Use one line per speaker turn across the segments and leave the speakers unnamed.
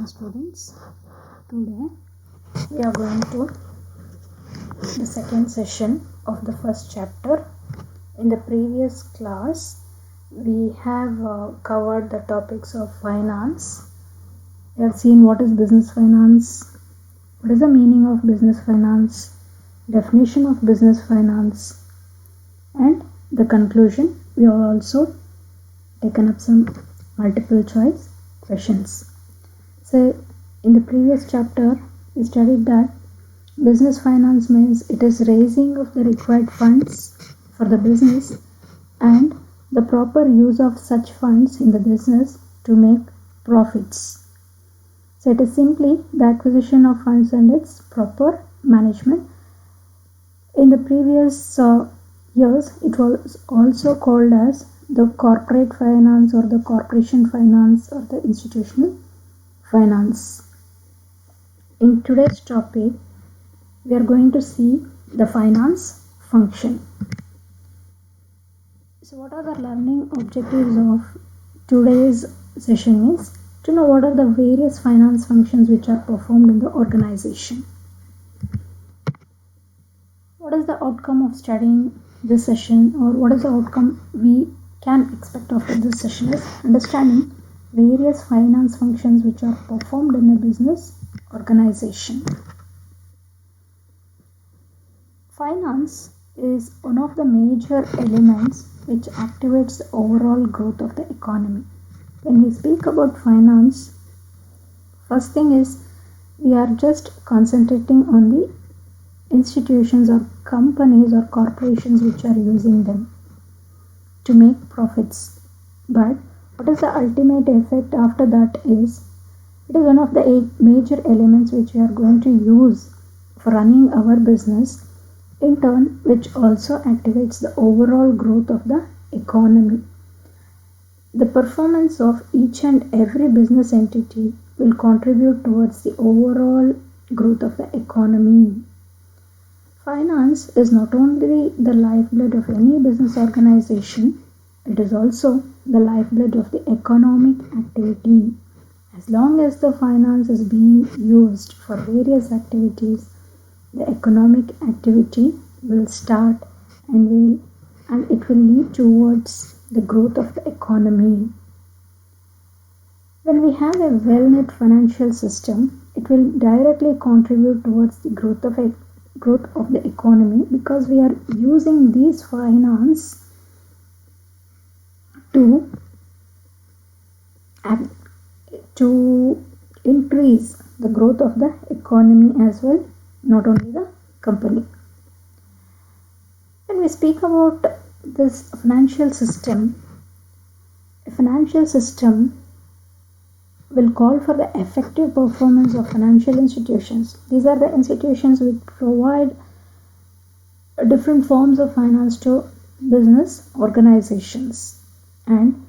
Students, today we are going to the second session of the first chapter. In the previous class we have covered the topics of finance. We have seen what is business finance, what is the meaning of business finance, definition of business finance, and the conclusion. We have also taken up some multiple choice questions. So in the previous chapter we studied that business finance means it is raising of the required funds for the business and the proper use of such funds in the business to make profits. So it is simply the acquisition of funds and its proper management. In the previous years it was also called as the corporate finance or the corporation finance or the institutional finance. In today's topic, we are going to see the finance function. So what are the learning objectives of today's session is to know what are the various finance functions which are performed in the organization. What is the outcome of studying this session, or what is the outcome we can expect after this session is understanding various finance functions which are performed in a business organization. Finance is one of the major elements which activates the overall growth of the economy. When we speak about finance, first thing is we are just concentrating on the institutions or companies or corporations which are using them to make profits. But what is the ultimate effect after that is, it is one of the major elements which we are going to use for running our business, in turn which also activates the overall growth of the economy. The performance of each and every business entity will contribute towards the overall growth of the economy. Finance is not only the lifeblood of any business organization, it is also the lifeblood of the economic activity. As long as the finance is being used for various activities, the economic activity will start and it will lead towards the growth of the economy. When we have a well-knit financial system, it will directly contribute towards the growth of the economy, because we are using these finance to increase the growth of the economy as well, not only the company. When we speak about this financial system, a financial system will call for the effective performance of financial institutions. These are the institutions which provide different forms of finance to business organizations, and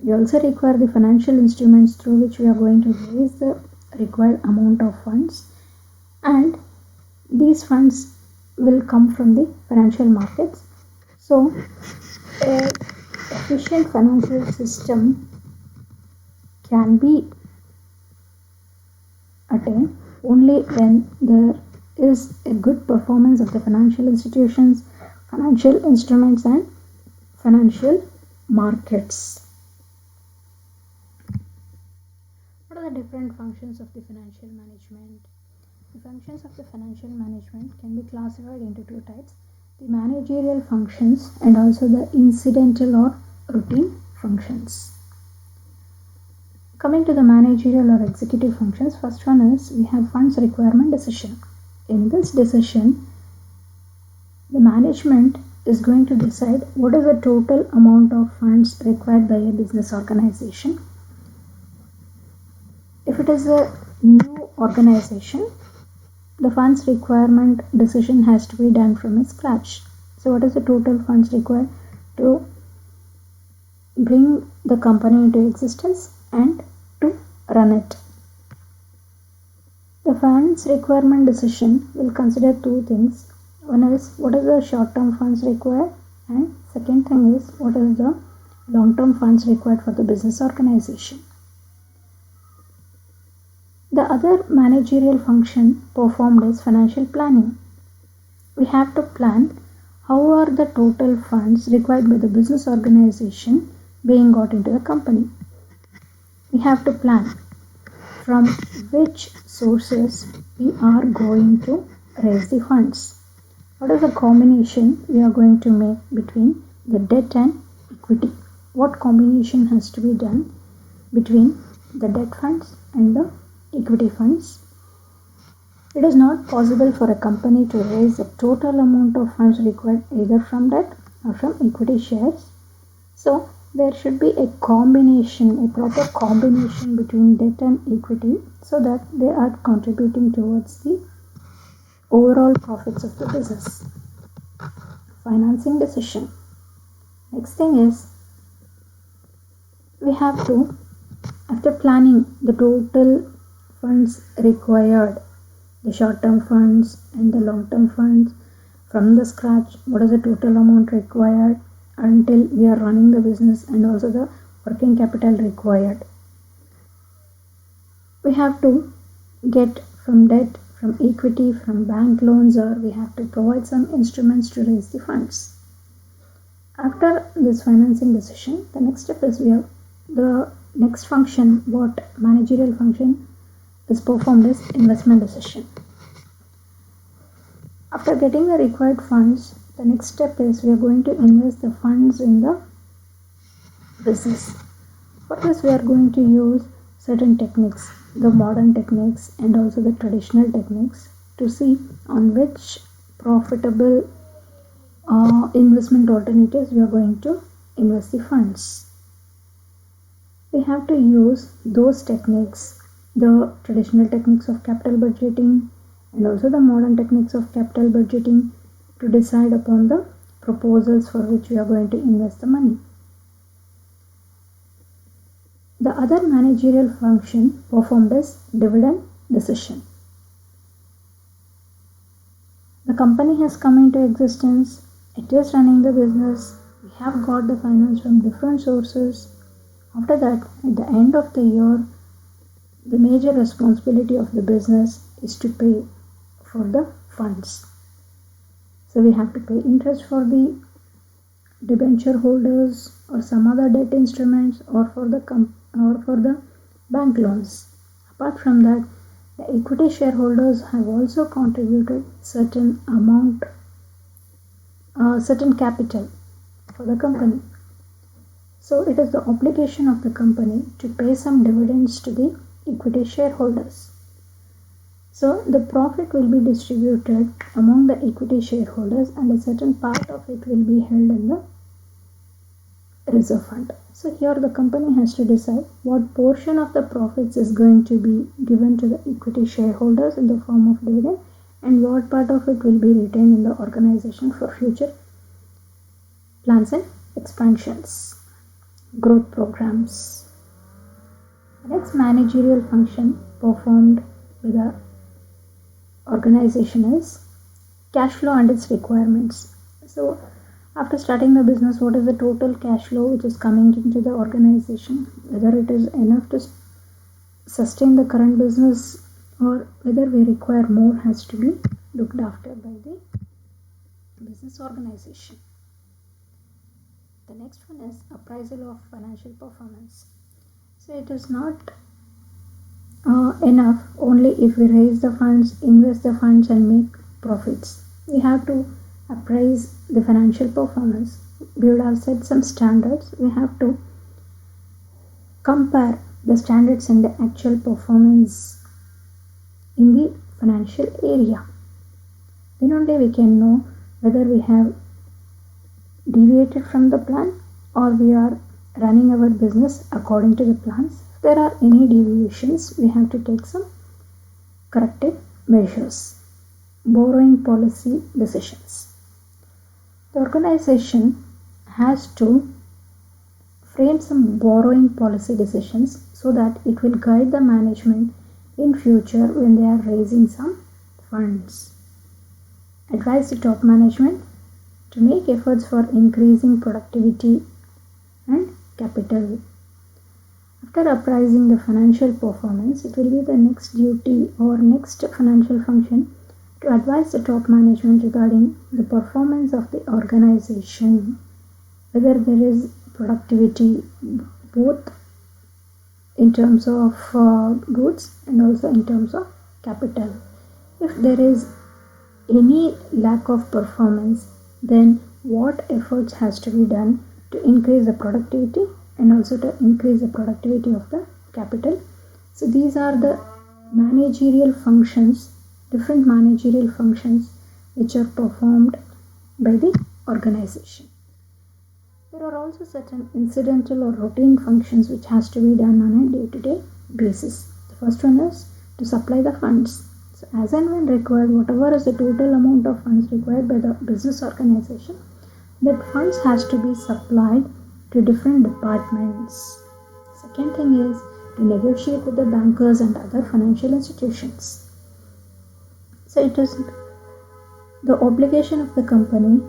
we also require the financial instruments through which we are going to raise the required amount of funds, and these funds will come from the financial markets. So an efficient financial system can be attained only when there is a good performance of the financial institutions, financial instruments, and financial markets. What are the different functions of the financial management? The functions of the financial management can be classified into two types: the managerial functions and also the incidental or routine functions. Coming to the managerial or executive functions, first one is we have funds requirement decision. In this decision, the management is going to decide what is the total amount of funds required by a business organization. If it is a new organization, the funds requirement decision has to be done from scratch. So what is the total funds required to bring the company into existence and to run it? The funds requirement decision will consider two things. One is what is the short-term funds required, and second thing is what is the long-term funds required for the business organization. The other managerial function performed is financial planning. We have to plan how are the total funds required by the business organization being got into the company. We have to plan from which sources we are going to raise the funds. What is the combination we are going to make between the debt and equity? What combination has to be done between the debt funds and the equity funds? It is not possible for a company to raise the total amount of funds required either from debt or from equity shares. So there should be a combination, a proper combination between debt and equity so that they are contributing towards the overall profits of the business. Financing decision. Next thing is we have to, after planning the total funds required, the short-term funds and the long-term funds from the scratch, what is the total amount required until we are running the business and also the working capital required. We have to get from debt, from equity, from bank loans, or we have to provide some instruments to raise the funds. After this financing decision, the next step is we have the next function, what managerial function is performed is investment decision. After getting the required funds, the next step is we are going to invest the funds in the business. For this we are going to use certain techniques, the modern techniques and also the traditional techniques, to see on which profitable investment alternatives we are going to invest the funds. We have to use those techniques, the traditional techniques of capital budgeting and also the modern techniques of capital budgeting, to decide upon the proposals for which we are going to invest the money. The other managerial function performed is dividend decision. The company has come into existence, it is running the business, we have got the finance from different sources. After that, at the end of the year, the major responsibility of the business is to pay for the funds. So we have to pay interest for the debenture holders or some other debt instruments or for the bank loans. Apart from that, the equity shareholders have also contributed certain amount, certain capital for the company. So it is the obligation of the company to pay some dividends to the equity shareholders. So the profit will be distributed among the equity shareholders and a certain part of it will be held in the reserve fund. So here the company has to decide what portion of the profits is going to be given to the equity shareholders in the form of dividend and what part of it will be retained in the organization for future plans and expansions, growth programs. The next managerial function performed by the organization is cash flow and its requirements. So after starting the business, what is the total cash flow which is coming into the organization, whether it is enough to sustain the current business or whether we require more, has to be looked after by the business organization. The next one is appraisal of financial performance. So it is not enough only if we raise the funds, invest the funds and make profits. We have to appraise the financial performance. We would have set some standards. We have to compare the standards and the actual performance in the financial area. Then only we can know whether we have deviated from the plan or we are running our business according to the plans. If there are any deviations, we have to take some corrective measures. Borrowing policy decisions. The organization has to frame some borrowing policy decisions so that it will guide the management in future when they are raising some funds. Advise the top management to make efforts for increasing productivity and capital. After appraising the financial performance, it will be the next duty or next financial function to advise the top management regarding the performance of the organization, whether there is productivity both in terms of goods and also in terms of capital. If there is any lack of performance, then what efforts has to be done to increase the productivity and also to increase the productivity of the capital. So these are the managerial functions, different managerial functions which are performed by the organization. There are also certain incidental or routine functions which has to be done on a day-to-day basis. The first one is to supply the funds. So as and when required, whatever is the total amount of funds required by the business organization, that funds has to be supplied to different departments. Second thing is to negotiate with the bankers and other financial institutions. So it is the obligation of the company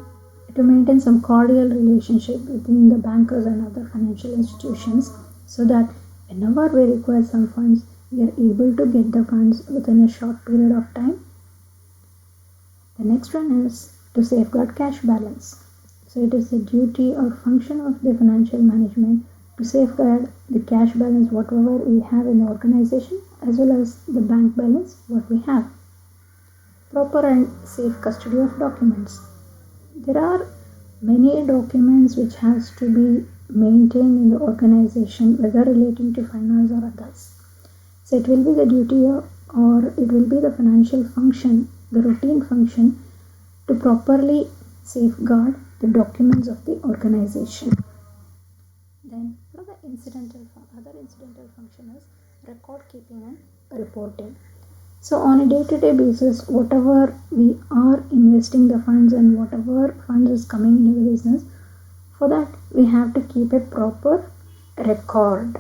to maintain some cordial relationship between the bankers and other financial institutions so that whenever we require some funds, we are able to get the funds within a short period of time. The next one is to safeguard cash balance. So it is the duty or function of the financial management to safeguard the cash balance whatever we have in the organization as well as the bank balance what we have. Proper and safe custody of documents. There are many documents which has to be maintained in the organization, whether relating to finance or others. So it will be the duty or it will be the financial function, the routine function to properly safeguard the documents of the organization. Then other incidental function is record keeping and reporting. So on a day-to-day basis, whatever we are investing the funds and whatever funds is coming into the business, for that we have to keep a proper record.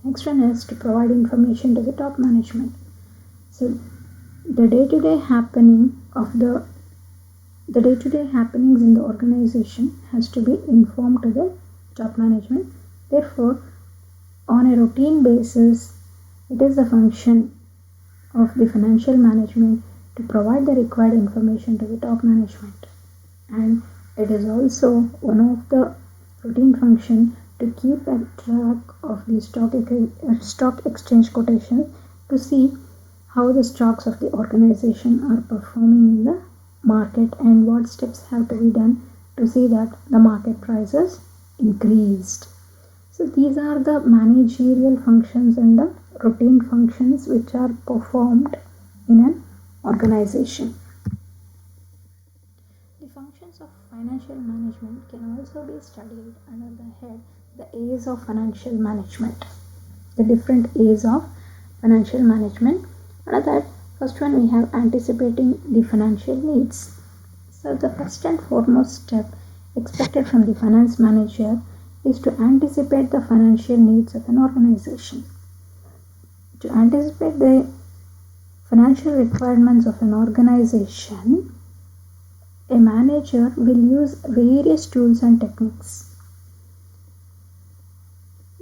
Next one is to provide information to the top management. So the day-to-day happenings in the organization has to be informed to the top management. Therefore, on a routine basis, it is the function of the financial management to provide the required information to the top management, and it is also one of the routine function to keep a track of the stock exchange quotation to see how the stocks of the organization are performing in the market and what steps have to be done to see that the market prices increased. So these are the managerial functions and the routine functions which are performed in an organization. The functions of financial management can also be studied under the head the A's of financial management. The different A's of financial management. Under that, first one we have anticipating the financial needs. So the first and foremost step expected from the finance manager is to anticipate the financial needs of an organization. To anticipate the financial requirements of an organization, a manager will use various tools and techniques.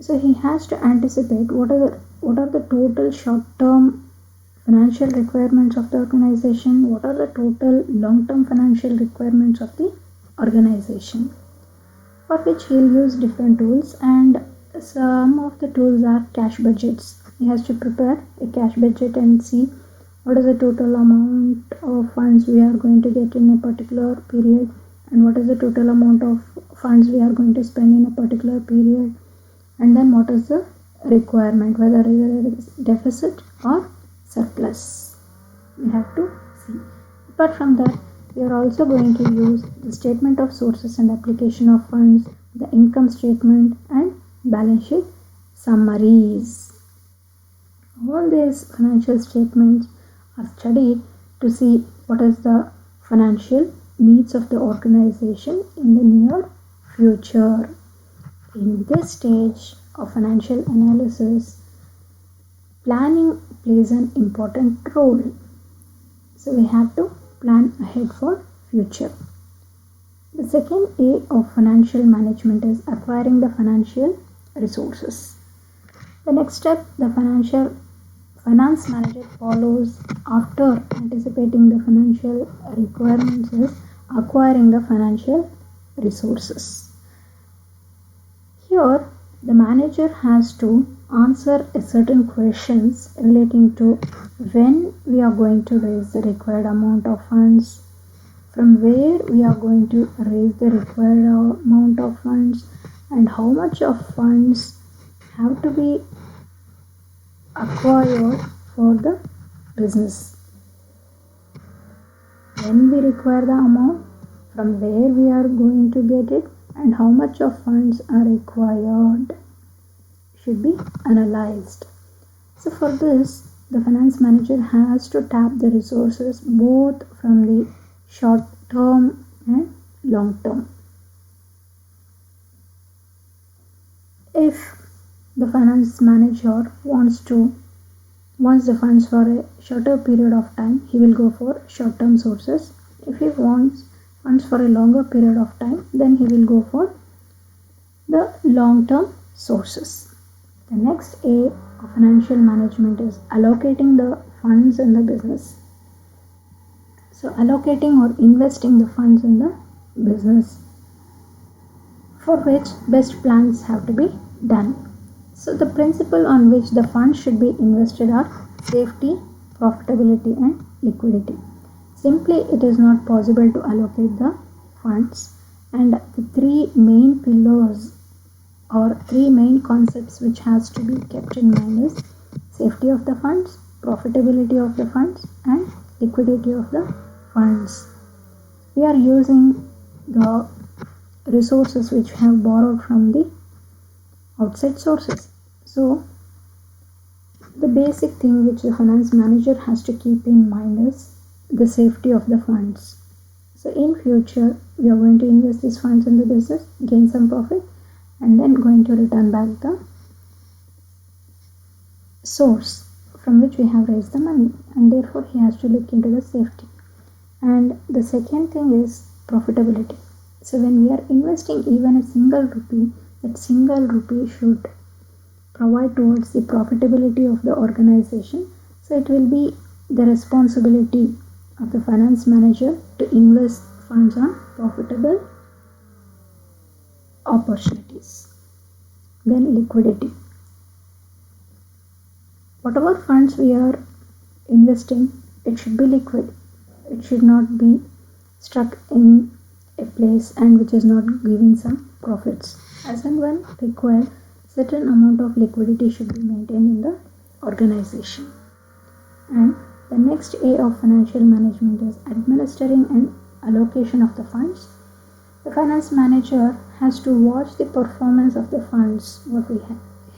So he has to anticipate what are the total short-term financial requirements of the organization, what are the total long-term financial requirements of the organization, for which he'll use different tools, and some of the tools are cash budgets. He has to prepare a cash budget and see what is the total amount of funds we are going to get in a particular period and what is the total amount of funds we are going to spend in a particular period, and then what is the requirement, whether it is deficit or surplus. We have to see. Apart from that, we are also going to use the statement of sources and application of funds, the income statement and balance sheet summaries. All these financial statements are studied to see what is the financial needs of the organization in the near future. In this stage of financial analysis, planning plays an important role. So we have to plan ahead for future. The second A of financial management is acquiring the financial resources. The next step the finance manager follows after anticipating the financial requirements is acquiring the financial resources. Here, the manager has to answer a certain questions relating to when we are going to raise the required amount of funds, from where we are going to raise the required amount of funds, and how much of funds have to be acquired for the business. When we require the amount, from where we are going to get it, and how much of funds are required should be analyzed. So for this, the finance manager has to tap the resources both from the short term and long term. If the finance manager wants the funds for a shorter period of time, he will go for short term sources. If he wants funds for a longer period of time, then he will go for the long term sources. The next A of financial management is allocating the funds in the business. So allocating or investing the funds in the business, for which best plans have to be done. So the principle on which the funds should be invested are safety, profitability and liquidity. Simply it is not possible to allocate the funds, and the three main pillars or three main concepts which has to be kept in mind is safety of the funds, profitability of the funds and liquidity of the funds. We are using the resources which we have borrowed from the outside sources. So the basic thing which the finance manager has to keep in mind is the safety of the funds. So in future we are going to invest these funds in the business, gain some profit and then going to return back the source from which we have raised the money, and therefore he has to look into the safety. And the second thing is profitability. So when we are investing even a single rupee, that single rupee should provide towards the profitability of the organization. So it will be the responsibility of the finance manager to invest funds on profitable opportunities. Then liquidity. Whatever funds we are investing, it should be liquid. It should not be stuck in a place and which is not giving some profits. As and when required, certain amount of liquidity should be maintained in the organization. And the next A of financial management is administering and allocation of the funds. The finance manager has to watch the performance of the funds what he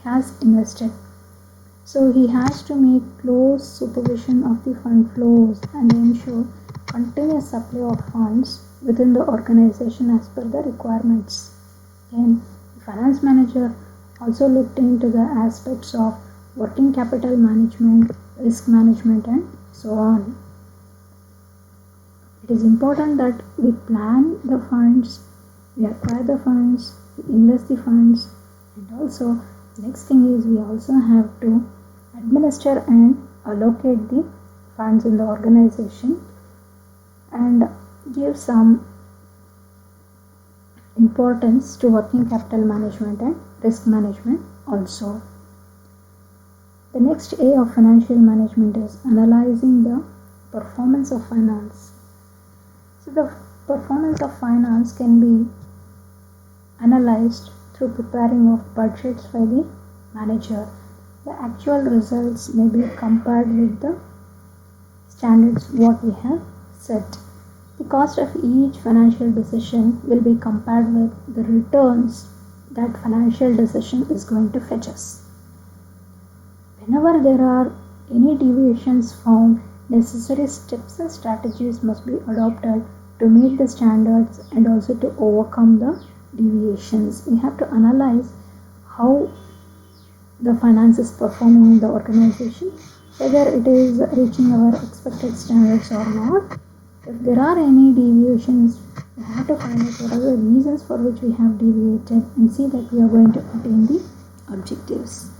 has invested. So he has to make close supervision of the fund flows and ensure continuous supply of funds within the organization as per the requirements. Then the finance manager also looked into the aspects of working capital management, risk management and so on. It is important that we plan the funds, we acquire the funds, we invest the funds, and also next thing is we also have to administer and allocate the funds in the organization and give some importance to working capital management and risk management also. The next A of financial management is analyzing the performance of finance. So the performance of finance can be analyzed through preparing of budgets by the manager. The actual results may be compared with the standards what we have set. The cost of each financial decision will be compared with the returns that financial decision is going to fetch us. Whenever there are any deviations found, necessary steps and strategies must be adopted to meet the standards and also to overcome the deviations. We have to analyze how the finance is performing in the organization, whether it is reaching our expected standards or not. If there are any deviations, we have to find out what are the reasons for which we have deviated and see that we are going to attain the objectives.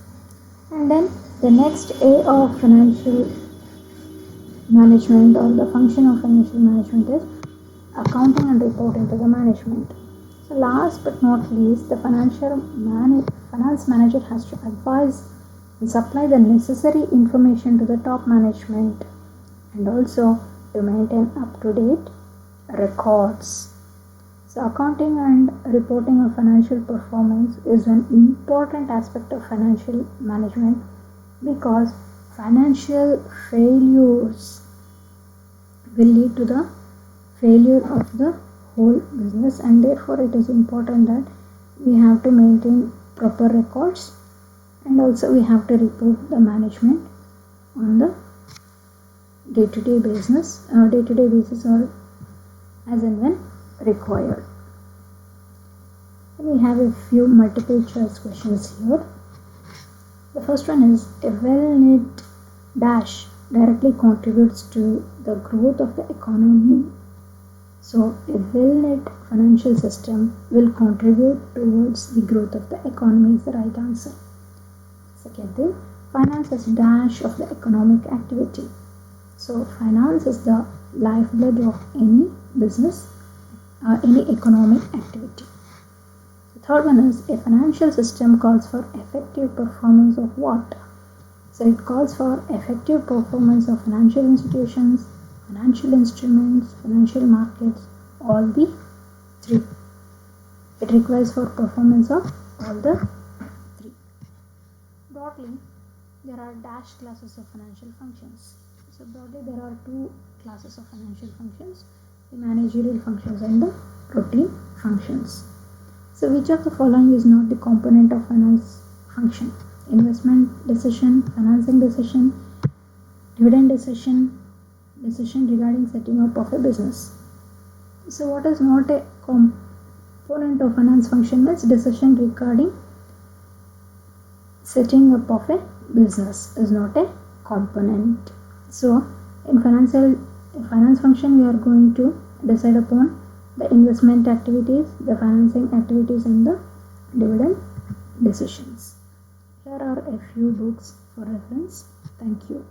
And then the next A of financial management, or the function of financial management, is accounting and reporting to the management. So last but not least, the finance manager has to advise and supply the necessary information to the top management, and also to maintain up to date records. So accounting and reporting of financial performance is an important aspect of financial management, because financial failures will lead to the failure of the whole business, and therefore it is important that we have to maintain proper records, and also we have to report the management on the day-to-day basis or as and when required. And we have a few multiple choice questions here. The first one is, a well-knit dash directly contributes to the growth of the economy. So a well-knit financial system will contribute towards the growth of the economy is the right answer. Second thing, finance is dash of the economic activity. So finance is the lifeblood of any business, any economic activity. The third one is, a financial system calls for effective performance of what? So it calls for effective performance of financial institutions, financial instruments, financial markets, all the three. It requires for performance of all the three. Broadly, there are dash classes of financial functions. So broadly, there are two classes of financial functions: the managerial functions and the routine functions. So which of the following is not the component of finance function? Investment decision, financing decision, dividend decision regarding setting up of a business. So what is not a component of finance function is decision regarding setting up of a business is not a component. So in finance function, we are going to decide upon the investment activities, the financing activities, and the dividend decisions. Here are a few books for reference. Thank you.